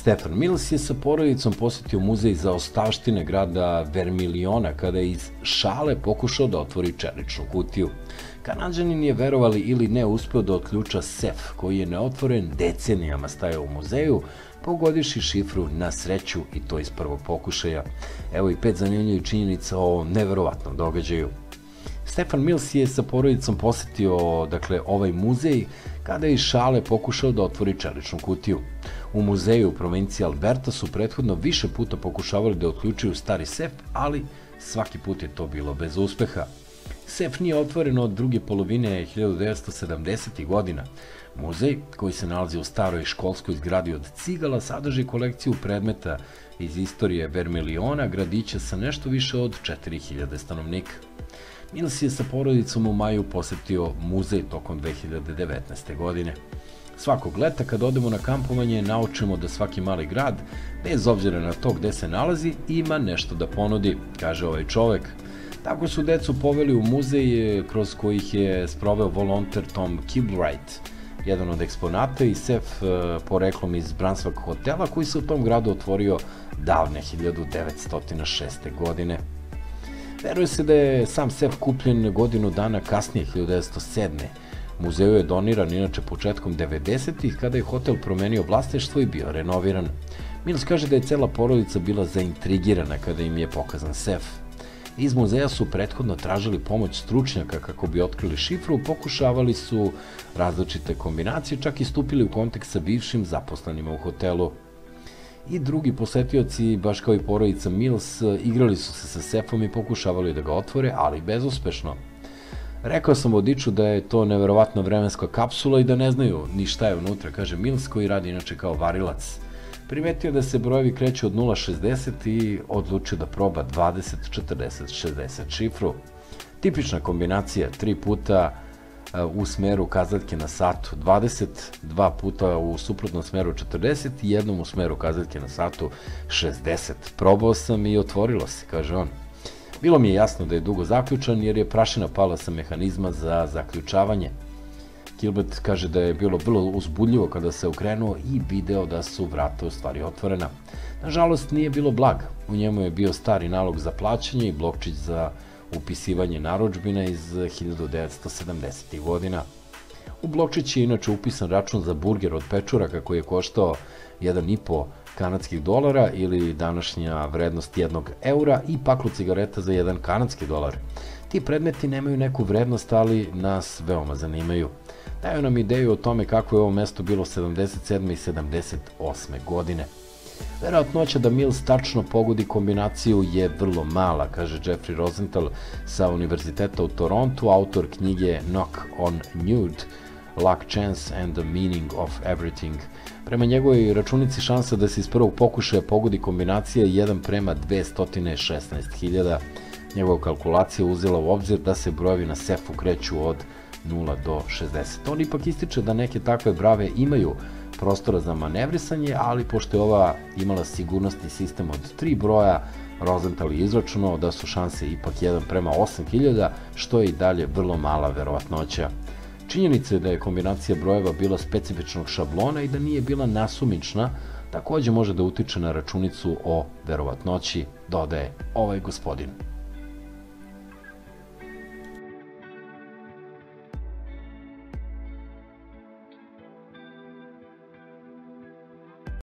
Stefan Mills je sa porodicom posetio muzej zaostavštine grada Vermiliona kada je iz šale pokušao da otvori čeličnu kutiju. Kanađanin je, verovali ili ne, uspeo da otključa sef koji je neotvoren decenijama stajao u muzeju, pogodiši šifru na sreću i to iz prvog pokušaja. Evo i 5 zanimljivih činjenica o neverovatnom događaju. Stefan Mills je sa porodicom posetio ovaj muzej kada je iz šale pokušao da otvori čeličnu kutiju. U muzeju u provinciji Alberta su prethodno više puta pokušavali da otključuju stari sef, ali svaki put je to bilo bez uspeha. Sef nije otvoren od druge polovine 1970. godina. Muzej, koji se nalazi u staroj školskoj zgradi od cigala, sadrži kolekciju predmeta iz istorije Vermiliona, gradića sa nešto više od 4000 stanovnika. Mills je sa porodicom u maju posetio muzej tokom 2019. godine. Svakog leta kad odemo na kampovanje naučimo da svaki mali grad, bez obzira na to gde se nalazi, ima nešto da ponudi, kaže ovaj čovek. Tako su decu poveli u muzej kroz kojih je sproveo volonter Tom Kilbright, jedan od eksponata i sef poreklom iz Brunswick hotela koji se u tom gradu otvorio davne 1906. godine. Veruje se da je sam sef kupljen godinu dana kasnije, 1907. Muzeju je doniran inače početkom 90-ih kada je hotel promenio vlasništvo i bio renoviran. Mills kaže da je cela porodica bila zaintrigirana kada im je pokazan sef. Iz muzeja su prethodno tražili pomoć stručnjaka kako bi otkrili šifru, pokušavali su različite kombinacije, čak i stupili u kontakt sa bivšim zaposlenima u hotelu. I drugi posetioci, baš kao i porodica Mills, igrali su se sa sefom i pokušavali da ga otvore, ali bezuspešno. Rekao sam vodiču da je to neverovatna vremenska kapsula i da ne znaju ni šta je unutra, kaže Mills, koji radi inače kao varilac. Primetio da se brojevi kreću od 0,60 i odlučio da proba 20, 40, 60 šifru. Tipična kombinacija, 3 puta u smeru kazaljke na satu 20, 2 puta u suprotnom smeru 40 i jednom u smeru kazaljke na satu 60. Probao sam i otvorilo se, kaže on. Bilo mi je jasno da je dugo zaključan jer je prašina pala sa mehanizma za zaključavanje. Gilbert kaže da je bilo vrlo uzbudljivo kada se okrenuo i video da su vrata u stvari otvorena. Nažalost, nije bilo blaga. U njemu je bio stari nalog za plaćanje i blokčić za upisivanje narudžbina iz 1970. godina. U blokčić je inače upisan račun za burger od pečuraka koji je koštao 1,5 kanadskih dolara ili današnja vrednost 1 eura i paklu cigareta za 1 kanadski dolar. Ti predmeti nemaju neku vrednost, ali nas veoma zanimaju. Daju nam ideju o tome kako je ovo mesto bilo 77. i 78. godine. Verovatnoća da Mills tačno pogodi kombinaciju je vrlo mala, kaže Jeffrey Rosenthal sa Univerziteta u Torontu, autor knjige Knock on Nude, Luck, Chance and the Meaning of Everything. Prema njegovoj računici šansa da se iz prvog pokušaja pogodi kombinacija je 1:216.000. Njegova kalkulacija uzela u obzir da se brojevi na sefu kreću od 0 do 60. On ipak ističe da neke takve brave imaju prostora za manevrisanje, ali pošto je ova imala sigurnosni sistem od 3 broja, Rosenthal je izračunao da su šanse ipak 1:8.000, što je i dalje vrlo mala verovatnoća. Činjenica je da je kombinacija brojeva bila specifičnog šablona i da nije bila nasumična, takođe može da utiče na računicu o verovatnoći, dodaje ovaj gospodin.